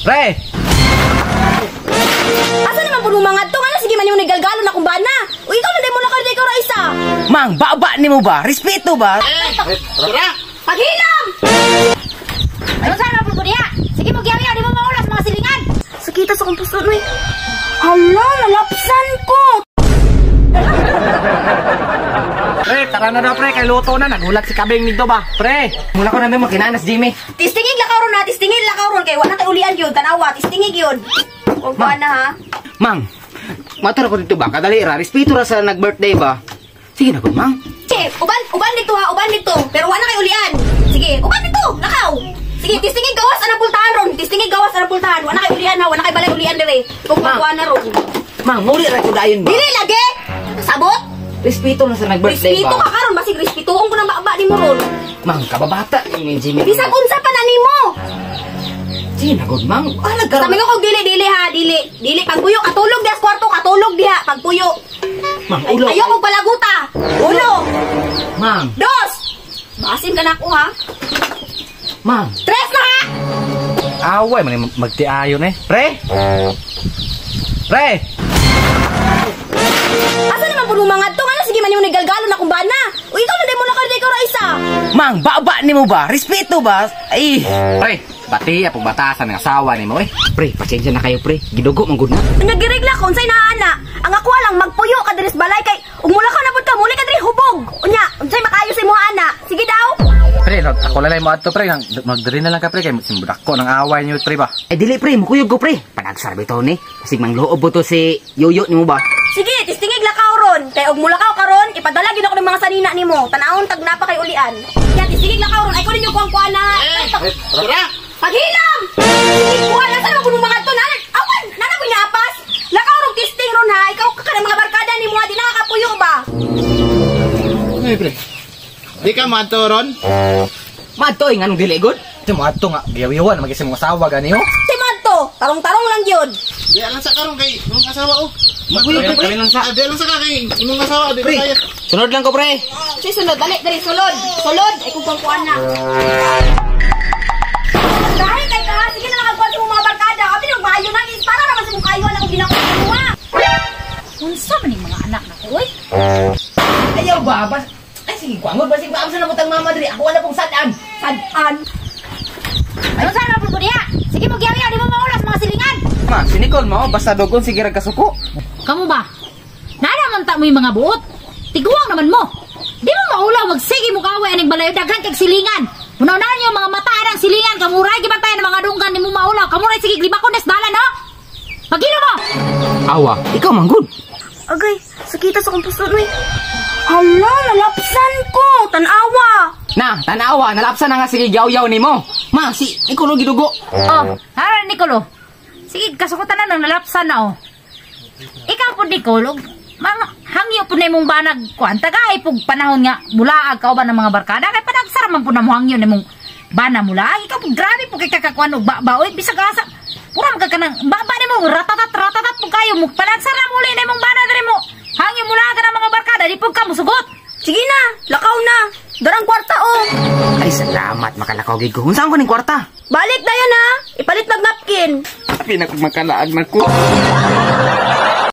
Pre! Asa naman po mga to? Ano sige man yung nigalgalo na kung bana? O ikaw na mo nakar ikaw ra isa. Mang, baba ni mo ba? Respeto ba? Tara! Paghilam! Ano sana po niya? Sige mo giyaw di mo maulas mga silingan. Sakita sa kong puso no. Hala, nalapsan ko. Pre, tara na daw pre, kay luto na. Nagulat si Kabeng nito ba? Pre, mula ko namin makinanas, Jimmy. Tistingig lakaw ron na, tistingig lakaw ron. Kaya wala kay ulian yun, tanawa, tistingig yun. Huwag ba na ha? Mang, matara ko dito ba? Kadali ra, respeto ra sa nag-birthday ba? Sige na ko, Mang. Sige, uban dito ha, uban dito. Pero wala kay ulian. Sige, uban dito, lakaw. Sige, tistingig gawas anang pultahan ron. Tistingig gawas anang pultahan. Wala kay ulian ha, wala kay balay ulian dire. Kung magkuha na ron. Mang, muli ra ko dayon ba? Dili lagi! Sabot! Respeto na sa nag-birthday Respeto ba? ka karon, basig respetuon ko ng baba ni mo ron. Mang, kababata ni Jimmy. Bisag unsa pa na nimo. Sige na good, Mang. Ah, Sabi nagkaroon. ko kog dili ha, dili pagpuyo katulog diha sa kwarto, katulog diha pagpuyo. Mang, ulo. Ayaw kog palaguta. Ulo. Mang, Dos. Basin ka na ako ha. Mang. Tres na ha. Away man magtiayon eh. Pre? Pre! Asa naman puno mga to? Ano sige man yung nigalgalo na kung bana? O ikaw na mo nakar ikaw ra isa. Mang, baba ni mo ba? Respeto ba? Ay. Pre, bati apong batasan ng asawa ni mo eh. Pre, pasensya na kayo, pre. Gidugo man gud na. Nagirigla ko unsay naa ana. Ang ako lang magpuyo ka diri sa balay kay ug mula ka na pud ka muli ka diri hubog. Unya, unsay makayo sa imong ana? Sige daw. Pre, ako lalay mo ato pre. Magdiri na lang ka pre kay simbudak ko ng away niyo pre ba. Eh dili pre, mukuyog ko pre. Panagsarbi to ni. Sig mangloob to si Yoyo ni mo ba? Sige, tistingig lakaw ron. Kay og mula ka karon, ipadala gid ako ng mga sanina nimo. Tanawon tag napa kay ulian. Ya tistingig lakaw ron. Ay ko ninyo kuang na. Tara! Paghilam! Sige, kuha na sa mga mga to. Awan! Nana ko inapas! Lakaw ron tisting ron ha. Ikaw ka ng mga barkada ni mo. Di nakakapuyo ba? Ay, pre. Di ka matoron? Madtoy nganong dili good? Di mo ato nga giyawiwan magisim mo asawa gani ho. Si Manto, tarong-tarong lang yun. Di alam sa karong kay imong asawa oh. Maguyod ko pre lang sa. Di alam sa ka kay imong asawa di Pre, kaya. sunod lang ko pre. Si sunod, dali, dali, sulod. Sulod, ay kung kuha na. Dahil kay ka, sige na nakagkuhan sa mga barkada. Kami nung maayo na, para naman sa mong kayo ang ginakuha. Unsa man yung mga anak na ko, oy? Ayaw ba? Ay sige, kuangod ba sig ba sa namutang mama diri? Ako wala pong sadaan. Sadaan. Ano sana po niya? Sige mo giyaw di mo maulas mga silingan. Ma, sinikol mo basta dogon sige ra kasuko. Kamu ba? Nanaman ta mo yung mga buot. Tiguang naman mo. Di mo maulaw magsige mo kaway aning balayo daghan kag silingan. Unaw-unaw niyo mga mata ng silingan kamuray gibantay ng mga dunggan ni mo maulaw. Kamuray sige libakon des dala no. Pagino mo. Awa, ikaw man good. Agay, sakita sa kong puso, no. Hala, nalapsan ko. Tanawa. Na, tanawa, nalapsan na nga sige yaw-yaw ni mo. Ma, si Nicolo gidugo. Oh, haran Nicolo. Sige, kasukutan na ng nalapsan na oh. Ikaw po Nicolo, mga hangyo po na mong banag kuan tagay pug panahon nga bulaag ka ba ng mga barkada kay panagsara man po na mo hangyo nimong bana mula. Ikaw po grabe po kay kakakuan og baoy bisag asa. Pura ka kanang baba nimo ratatat po kayo mo panagsara muli nimong bana diri mo. Hangyo mula ka ng mga barkada di pug ka musugot. Sige na, lakaw na. Darang kwarta, oh. Ay, salamat makalakaw gid ko. Unsa ko ning kwarta? Balik na yan, ha. Ipalit mag napkin. Pinakagmakalaag na ko.